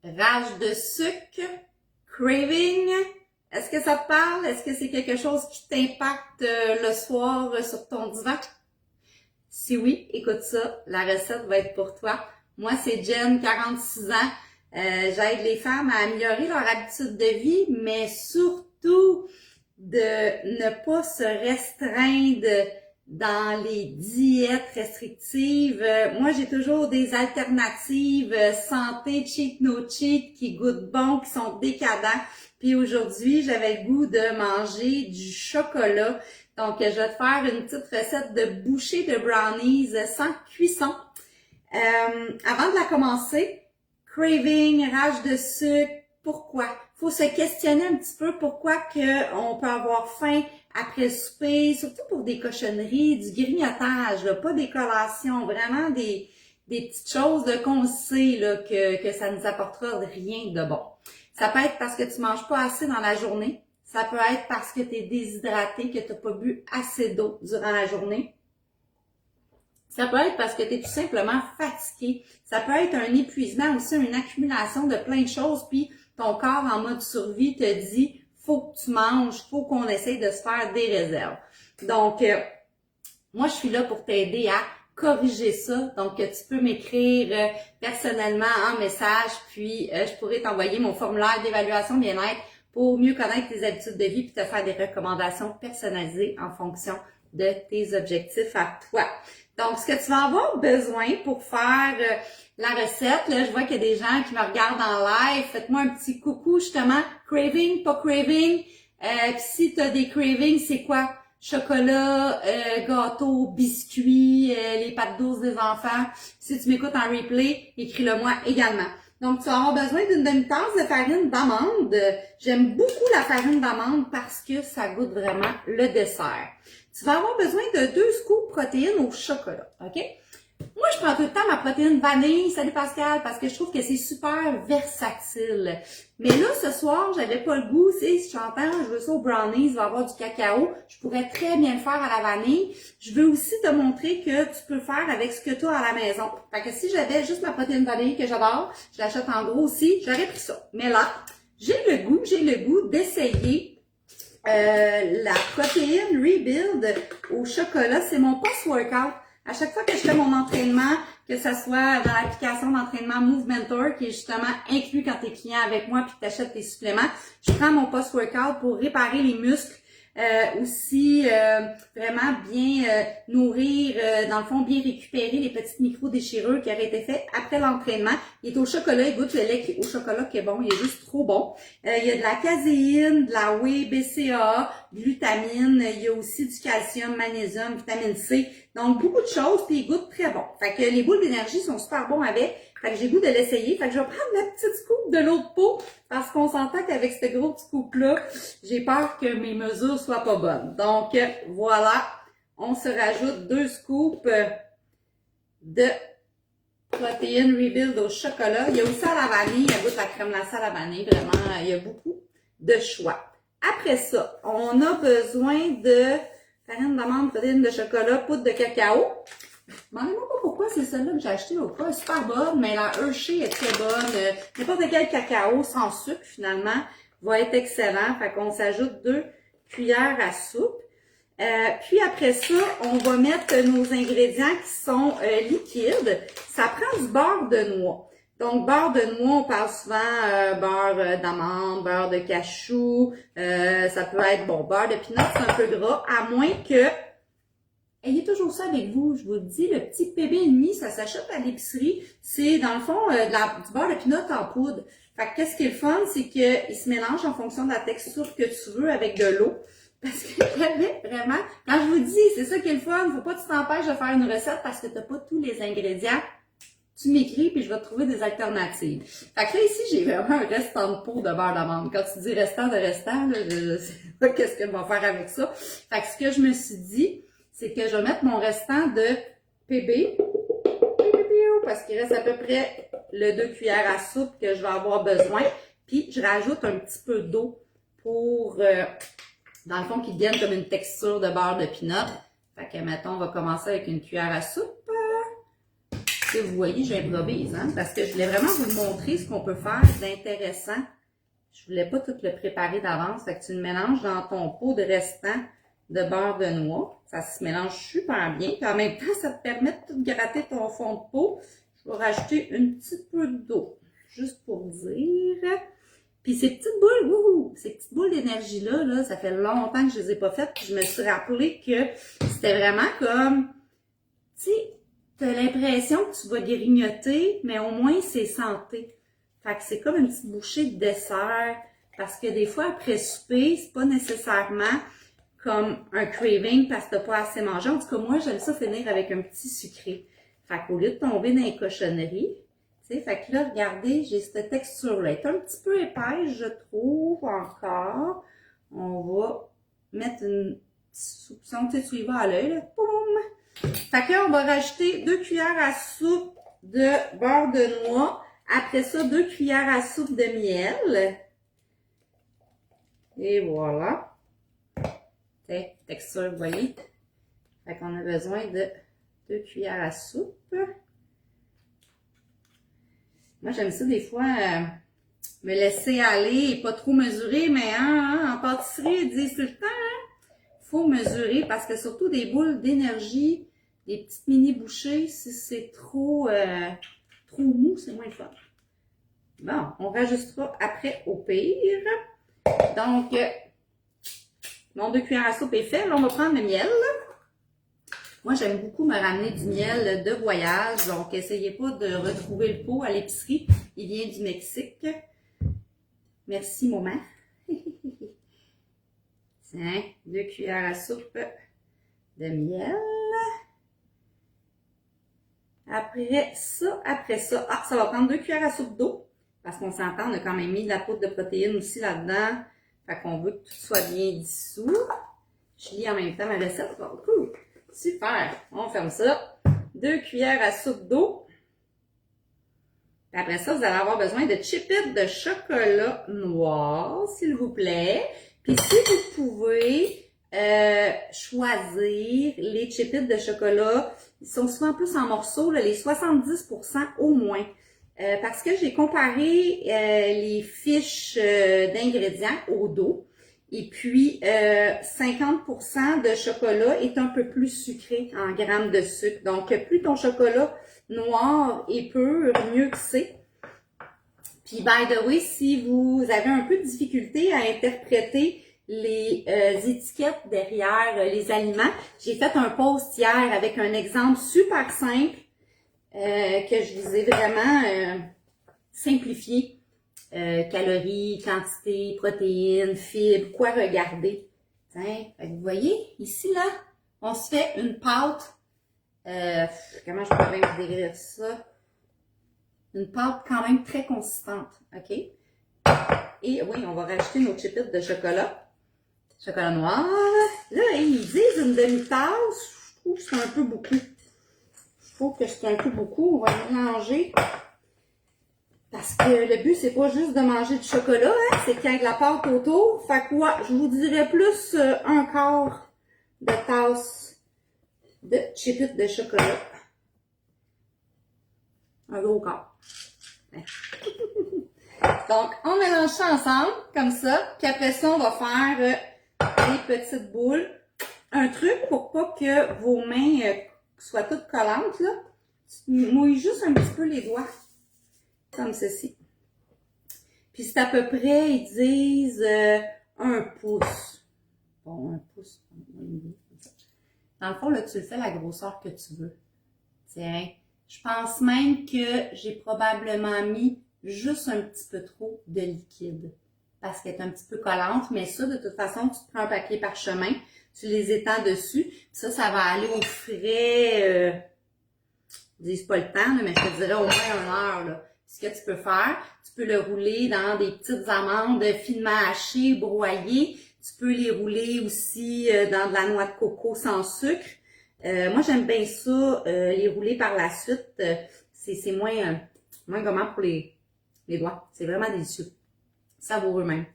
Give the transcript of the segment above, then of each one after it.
rage de sucre, craving. Est-ce que ça te parle? Est-ce que c'est quelque chose qui t'impacte le soir sur ton divan? Si oui, écoute ça, la recette va être pour toi. Moi, c'est Jen, 46 ans. J'aide les femmes à améliorer leur habitude de vie, mais surtout de ne pas se restreindre dans les diètes restrictives. Moi, j'ai toujours des alternatives santé, cheat, no cheat, qui goûtent bon, qui sont décadents. Puis aujourd'hui, j'avais le goût de manger du chocolat. Donc, je vais te faire une petite recette de bouchée de brownies sans cuisson. Avant de la commencer, craving, rage de sucre, pourquoi? Faut se questionner un petit peu pourquoi on peut avoir faim après le souper, surtout pour des cochonneries, du grignotage, là, pas des collations, vraiment des petites choses qu'on sait là, que ça nous apportera rien de bon. Ça peut être parce que tu manges pas assez dans la journée. Ça peut être parce que tu es déshydraté, que tu n'as pas bu assez d'eau durant la journée. Ça peut être parce que tu es tout simplement fatigué. Ça peut être un épuisement aussi, une accumulation de plein de choses, puis ton corps en mode survie te dit « faut que tu manges, faut qu'on essaye de se faire des réserves ». Donc, moi, je suis là pour t'aider à corriger ça. Donc, tu peux m'écrire personnellement en message, puis je pourrais t'envoyer mon formulaire d'évaluation bien-être pour mieux connaître tes habitudes de vie puis te faire des recommandations personnalisées en fonction de tes objectifs à toi. Donc, ce que tu vas avoir besoin pour faire la recette, là, je vois qu'il y a des gens qui me regardent en live. Faites-moi un petit coucou, justement. Craving, pas craving. Puis si tu as des cravings, c'est quoi? Chocolat, gâteau, biscuits, les pâtes douces des enfants. Si tu m'écoutes en replay, écris-le-moi également. Donc, tu vas avoir besoin d'une demi-tasse de farine d'amande. J'aime beaucoup la farine d'amande parce que ça goûte vraiment le dessert. Tu vas avoir besoin de 2 scoops protéines au chocolat, OK? Moi, je prends tout le temps ma protéine vanille, salut Pascal, parce que je trouve que c'est super versatile. Mais là, ce soir, j'avais pas le goût, si j'entends, je veux ça au brownies, il va y avoir du cacao. Je pourrais très bien le faire à la vanille. Je veux aussi te montrer que tu peux faire avec ce que tu as à la maison. Fait que si j'avais juste ma protéine vanille que j'adore, je l'achète en gros aussi, j'aurais pris ça. Mais là, j'ai le goût d'essayer la protéine Rebuild au chocolat. C'est mon post-workout. À chaque fois que je fais mon entraînement, que ce soit dans l'application d'entraînement Move Mentor, qui est justement inclus quand tu es client avec moi puis que tu achètes tes suppléments, je prends mon post-workout pour réparer les muscles, aussi vraiment bien nourrir, dans le fond, bien récupérer les petites micro-déchirures qui auraient été faites après l'entraînement. Il est au chocolat, il goûte le lait au chocolat qui est bon, il est juste trop bon. Il y a de la caséine, de la whey, BCAA, glutamine, il y a aussi du calcium, magnésium, vitamine C. Donc, beaucoup de choses, puis il goûte très bon. Fait que les boules d'énergie sont super bons avec. Fait que j'ai le goût de l'essayer. Fait que je vais prendre la petite scoop de l'autre pot parce qu'on s'entend qu'avec ce gros scoop-là, j'ai peur que mes mesures soient pas bonnes. Donc, voilà. On se rajoute 2 scoops de protéines Rebuild au chocolat. Il y a aussi à la vanille. Elle goûte la crème glacée à la vanille. Vraiment, il y a beaucoup de choix. Après ça, on a besoin de farine d'amande, protéines de chocolat, poudre de cacao. Demandez-moi pas pourquoi c'est celle-là que j'ai acheté l'autre fois. Elle est super bonne, mais la Hershey est très bonne. N'importe quel cacao sans sucre, finalement, va être excellent. Fait qu'on s'ajoute 2 cuillères à soupe. Puis après ça, on va mettre nos ingrédients qui sont liquides. Ça prend du beurre de noix. Donc, beurre de noix, on parle souvent beurre d'amande, beurre de cachou. Ça peut être, bon, beurre de pinot, c'est un peu gras, à moins que ayez toujours ça avec vous. Je vous le dis, le petit PB&M, ça s'achète à l'épicerie. C'est, dans le fond, du beurre de pinot en poudre. Fait que qu'est-ce qui est le fun, c'est qu'il se mélange en fonction de la texture que tu veux avec de l'eau. Parce que j'avais vraiment, quand je vous dis, c'est ça qui est le fun, faut pas que tu t'empêches de faire une recette parce que t'as pas tous les ingrédients. Tu m'écris puis je vais te trouver des alternatives. Fait que là, ici, j'ai vraiment un restant de pot de beurre d'amande. Quand tu dis restant de restant, là, je sais pas qu'est-ce que je vais faire avec ça. Fait que ce que je me suis dit, c'est que je vais mettre mon restant de PB, parce qu'il reste à peu près le 2 cuillères à soupe que je vais avoir besoin. Puis, je rajoute un petit peu d'eau pour, dans le fond, qu'il devienne comme une texture de beurre de pinot. Fait que, mettons, on va commencer avec une cuillère à soupe. que vous voyez, j'improvise, hein, parce que je voulais vraiment vous montrer ce qu'on peut faire d'intéressant. Je voulais pas tout le préparer d'avance, fait que tu le mélanges dans ton pot de restant de beurre de noix. Ça se mélange super bien, puis en même temps, ça te permet de tout gratter ton fond de pot. Je vais rajouter une petite peu d'eau, juste pour dire. Puis ces petites boules, ces petites boules d'énergie-là, là, ça fait longtemps que je les ai pas faites, puis je me suis rappelé que c'était vraiment comme, tu sais, t'as l'impression que tu vas grignoter, mais au moins c'est santé. Fait que c'est comme une petite bouchée de dessert, parce que des fois, après souper, c'est pas nécessairement comme un craving parce que t'as pas assez mangé. En tout cas, moi, j'aime ça finir avec un petit sucré. Fait qu'au lieu de tomber dans les cochonneries, tu sais, fait que là, regardez, j'ai cette texture-là. Elle est un petit peu épaisse, je trouve, encore. On va mettre une soupçon, tu sais, tu y vas à l'œil, là. Boum! Fait que là, on va rajouter 2 cuillères à soupe de beurre de noix. Après ça, 2 cuillères à soupe de miel. Et voilà. Texture, vous voyez. Fait qu'on a besoin de 2 cuillères à soupe. Moi, j'aime ça des fois me laisser aller et pas trop mesurer, mais en pâtisserie, ils disent tout le temps, faut mesurer parce que surtout des boules d'énergie, des petites mini bouchées, si c'est trop mou, c'est moins fort. Bon, on rajustera après au pire. Donc, mon 2 cuillères à soupe est fait. Là, on va prendre le miel. Moi, j'aime beaucoup me ramener du miel de voyage. Donc, essayez pas de retrouver le pot à l'épicerie. Il vient du Mexique. Merci, maman. Tiens, 2 cuillères à soupe de miel. Après ça, ça va prendre 2 cuillères à soupe d'eau. Parce qu'on s'entend, on a quand même mis de la poudre de protéines aussi là-dedans. Fait qu'on veut que tout soit bien dissous. Je lis en même temps ma recette. Bon, cool. Super. On ferme ça. 2 cuillères à soupe d'eau. Après ça, vous allez avoir besoin de chipettes de chocolat noir, s'il vous plaît. Puis si vous pouvez choisir les chipettes de chocolat, ils sont souvent plus en morceaux, là, les 70% au moins. Parce que j'ai comparé les fiches d'ingrédients au dos. Et puis, 50% de chocolat est un peu plus sucré en grammes de sucre. Donc, plus ton chocolat noir est pur, mieux que c'est. Puis, by the way, si vous avez un peu de difficulté à interpréter les étiquettes derrière les aliments, j'ai fait un post hier avec un exemple super simple que je vous ai vraiment simplifié. Calories, quantité, protéines, fibres, quoi regarder. Tiens, vous voyez, ici, là, on se fait une pâte. Comment je pourrais vous décrire ça? Une pâte quand même très consistante, OK? Et oui, on va rajouter nos chipettes de chocolat. Chocolat noir. Là, ils disent une demi-tasse. Je trouve que c'est un peu beaucoup. Je trouve que c'est un peu beaucoup. On va mélanger. Parce que le but, c'est pas juste de manger du chocolat, hein, c'est qu'il y ait de la pâte autour. Fait que ouais, je vous dirais plus un quart de tasse de chipettes de chocolat. Un gros quart. Donc, on mélange ça ensemble, comme ça. Puis après ça, on va faire des petites boules. Un truc pour pas que vos mains soient toutes collantes, là. Tu mouilles juste un petit peu les doigts. Comme ceci. Puis c'est à peu près, ils disent 1 pouce. Bon, 1 pouce. Dans le fond, là, tu le fais la grosseur que tu veux. Tiens, je pense même que j'ai probablement mis juste un petit peu trop de liquide. Parce qu'elle est un petit peu collante. Mais ça, de toute façon, tu te prends un papier parchemin, tu les étends dessus. Ça va aller au frais. Ils disent pas le temps, là, mais je te dirais au moins 1 heure, là. Ce que tu peux faire, tu peux le rouler dans des petites amandes finement hachées, broyées. Tu peux les rouler aussi dans de la noix de coco sans sucre. Moi, j'aime bien ça, les rouler par la suite. C'est moins gommant pour les doigts. C'est vraiment délicieux. Savoureux même.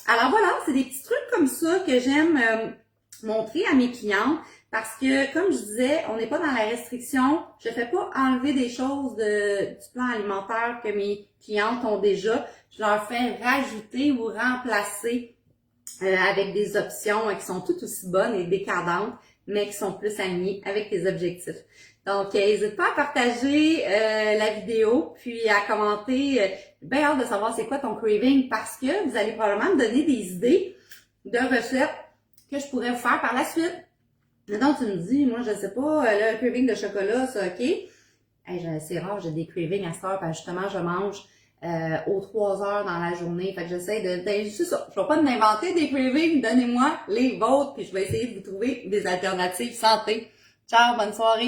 Alors voilà, c'est des petits trucs comme ça que j'aime montrer à mes clientes Parce que, comme je disais, on n'est pas dans la restriction. Je fais pas enlever des choses du plan alimentaire que mes clientes ont déjà. Je leur fais rajouter ou remplacer avec des options qui sont toutes aussi bonnes et décadantes, mais qui sont plus alignées avec tes objectifs. Donc, n'hésite pas à partager la vidéo, puis à commenter. J'ai bien hâte de savoir c'est quoi ton craving parce que vous allez probablement me donner des idées de recettes que je pourrais vous faire par la suite. Maintenant, tu me dis, moi, je sais pas, le craving de chocolat, ça, OK. Hey, c'est rare, j'ai des cravings à cette heure, parce que justement, je mange aux 3 heures dans la journée. Fait que j'essaie c'est ça. Je vais pas m'inventer des cravings, donnez-moi les vôtres, puis je vais essayer de vous trouver des alternatives santé. Ciao, bonne soirée!